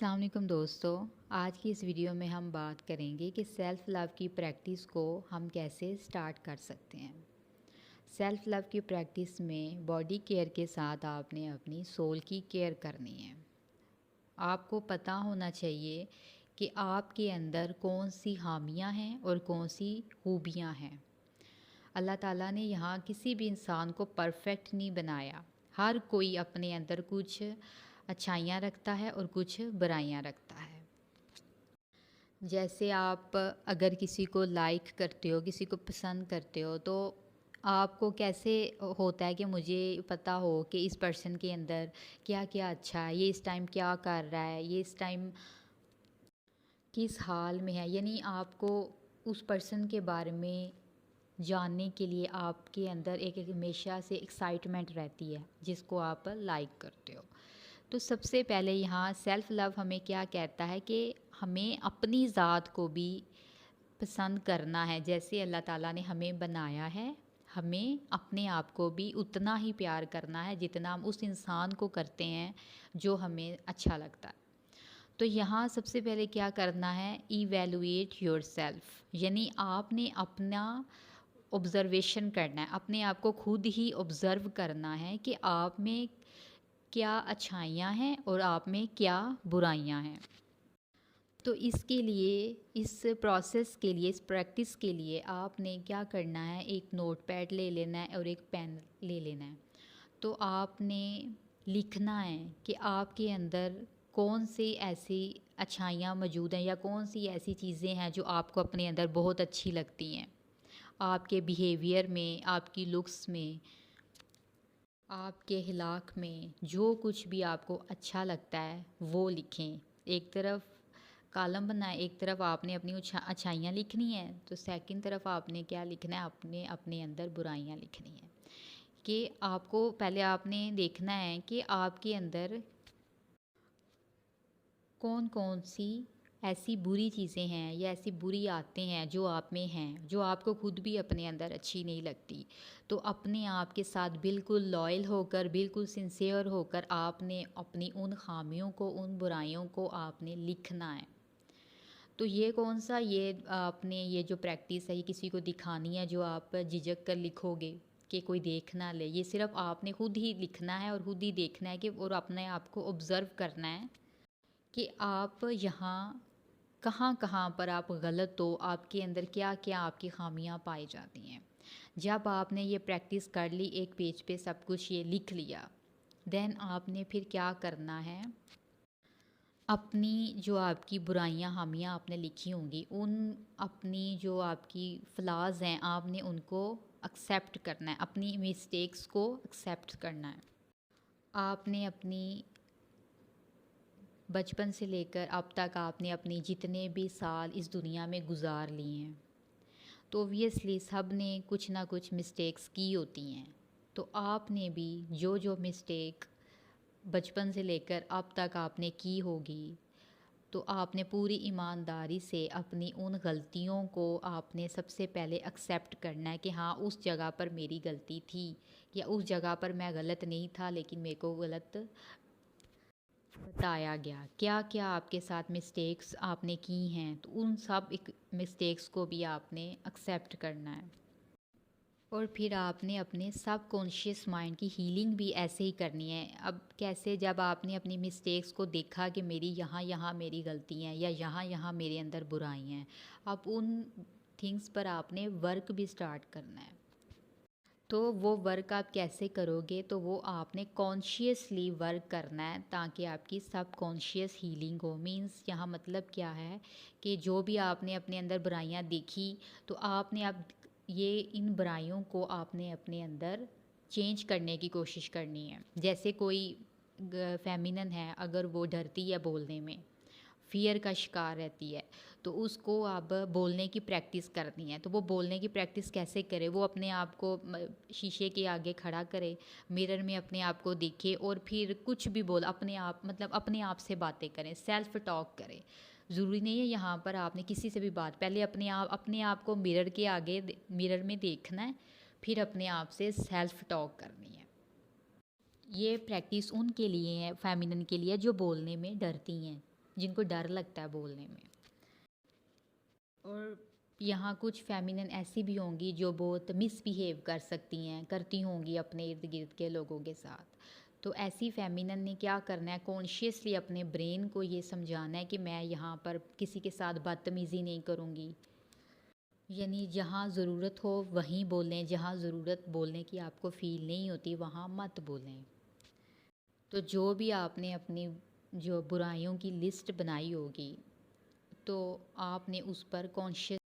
अस्सलाम वालेकुम दोस्तों। आज की इस वीडियो में हम बात करेंगे कि सेल्फ़ लव की प्रैक्टिस को हम कैसे स्टार्ट कर सकते हैं। सेल्फ़ लव की प्रैक्टिस में बॉडी केयर के साथ आपने अपनी सोल की केयर करनी है। आपको पता होना चाहिए कि आपके अंदर कौन सी खामियां हैं और कौन सी खूबियां हैं। अल्लाह ताला ने यहाँ किसी भी इंसान को परफेक्ट नहीं बनाया। हर कोई अपने अंदर कुछ अच्छाइयाँ रखता है और कुछ बुराइयाँ रखता है। जैसे आप अगर किसी को लाइक करते हो, किसी को पसंद करते हो, तो आपको कैसे होता है कि मुझे पता हो कि इस पर्सन के अंदर क्या क्या अच्छा है, ये इस टाइम क्या कर रहा है, ये इस टाइम किस हाल में है। यानी आपको उस पर्सन के बारे में जानने के लिए आपके अंदर एक हमेशा से एक्साइटमेंट रहती है जिसको आप लाइक करते हो। तो सबसे पहले यहाँ सेल्फ़ लव हमें क्या कहता है कि हमें अपनी ज़ात को भी पसंद करना है। जैसे अल्लाह ताला ने हमें बनाया है, हमें अपने आप को भी उतना ही प्यार करना है जितना हम उस इंसान को करते हैं जो हमें अच्छा लगता है। तो यहाँ सबसे पहले क्या करना है, इवेलुएट योरसेल्फ। यानी आपने अपना ऑब्ज़र्वेशन करना है, अपने आप को खुद ही ऑब्ज़र्व करना है कि आप में क्या अच्छाइयाँ हैं और आप में क्या बुराइयाँ हैं। तो इसके लिए, इस प्रोसेस के लिए, इस प्रैक्टिस के लिए आपने क्या करना है, एक नोटपैड ले लेना है और एक पेन ले लेना है। तो आपने लिखना है कि आपके अंदर कौन सी ऐसी अच्छाइयाँ मौजूद हैं या कौन सी ऐसी चीज़ें हैं जो आपको अपने अंदर बहुत अच्छी लगती हैं। आपके बिहेवियर में, आपकी लुक्स में, आपके अखलाक में, जो कुछ भी आपको अच्छा लगता है वो लिखें। एक तरफ कॉलम बनाएं, एक तरफ आपने अपनी अच्छाइयाँ लिखनी है, तो सेकंड तरफ आपने क्या लिखना है, अपने अपने अंदर बुराइयाँ लिखनी है। कि आपको पहले आपने देखना है कि आपके अंदर कौन कौन सी ऐसी बुरी चीज़ें हैं या ऐसी बुरी आदतें हैं जो आप में हैं, जो आपको खुद भी अपने अंदर अच्छी नहीं लगती। तो अपने आप के साथ बिल्कुल लॉयल होकर, बिल्कुल सिंसियर होकर आपने अपनी उन खामियों को, उन बुराइयों को आपने लिखना है। तो ये कौन सा, ये आपने ये जो प्रैक्टिस है ये किसी को दिखानी है जो आप झिझक कर लिखोगे कि कोई देख ना ले। ये सिर्फ आपने खुद ही लिखना है और खुद ही देखना है कि, और अपने आप को ऑब्ज़र्व करना है कि आप यहाँ कहाँ कहाँ पर आप गलत हो, आपके अंदर क्या क्या आपकी खामियां पाई जाती हैं। जब आपने ये प्रैक्टिस कर ली, एक पेज पे सब कुछ ये लिख लिया, देन आपने फिर क्या करना है, अपनी जो आपकी बुराइयां खामियां आपने लिखी होंगी, उन अपनी जो आपकी फ्लॉज़ हैं आपने उनको एक्सेप्ट करना है, अपनी मिस्टेक्स को एक्सेप्ट करना है। आपने अपनी बचपन से लेकर अब तक आपने अपने जितने भी साल इस दुनिया में गुजार लिए हैं, तो ऑब्वियसली सब ने कुछ ना कुछ मिस्टेक्स की होती हैं। तो आपने भी जो जो मिस्टेक बचपन से लेकर अब तक आपने की होगी, तो आपने पूरी ईमानदारी से अपनी उन गलतियों को आपने सबसे पहले एक्सेप्ट करना है कि हाँ, उस जगह पर मेरी गलती थी या उस जगह पर मैं गलत नहीं था लेकिन मेरे को गलत बताया गया। क्या क्या आपके साथ मिस्टेक्स आपने की हैं, तो उन सब एक मिस्टेक्स को भी आपने एक्सेप्ट करना है। और फिर आपने अपने सब कॉन्शियस माइंड की हीलिंग भी ऐसे ही करनी है। अब कैसे, जब आपने अपनी मिस्टेक्स को देखा कि मेरी यहाँ यहाँ मेरी गलती हैं या यहाँ यहाँ मेरे अंदर बुराई हैं, अब उन थिंग्स पर आपने वर्क भी स्टार्ट करना है। तो वो वर्क आप कैसे करोगे, तो वो आपने कॉन्शियसली वर्क करना है ताकि आपकी सब कॉन्शियस हीलिंग हो। मींस यहाँ मतलब क्या है कि जो भी आपने अपने अंदर बुराइयाँ देखी, तो आपने अब ये इन बुराइयों को आपने अपने अंदर चेंज करने की कोशिश करनी है। जैसे कोई फेमिनन है, अगर वो डरती है बोलने में, फ़ियर का शिकार रहती है, तो उसको अब बोलने की प्रैक्टिस करनी है। तो वो बोलने की प्रैक्टिस कैसे करे, वो अपने आप को शीशे के आगे खड़ा करे, मिरर में अपने आप को देखे और फिर कुछ भी बोल, अपने आप मतलब अपने आप से बातें करें, सेल्फ टॉक करें। ज़रूरी नहीं है यहाँ पर आपने किसी से भी बात, पहले अपने आप को मिरर के आगे मिरर में देखना है, फिर अपने आप से सेल्फ टॉक करनी है। ये प्रैक्टिस उनके लिए है, फेमिनिन के लिए, जो बोलने में डरती हैं। जिनको डर लगता है बोलने में। और यहाँ कुछ फेमिनिन ऐसी भी होंगी जो बहुत मिसबिहेव कर सकती हैं, करती होंगी अपने इर्द गिर्द के लोगों के साथ। तो ऐसी फेमिनिन ने क्या करना है, कॉन्शियसली अपने ब्रेन को ये समझाना है कि मैं यहाँ पर किसी के साथ बदतमीज़ी नहीं करूँगी। यानी जहाँ ज़रूरत हो वहीं बोलें, जहाँ ज़रूरत बोलने की आपको फ़ील नहीं होती वहाँ मत बोलें। तो जो भी आपने अपनी जो बुराइयों की लिस्ट बनाई होगी, तो आपने उस पर कॉन्शियस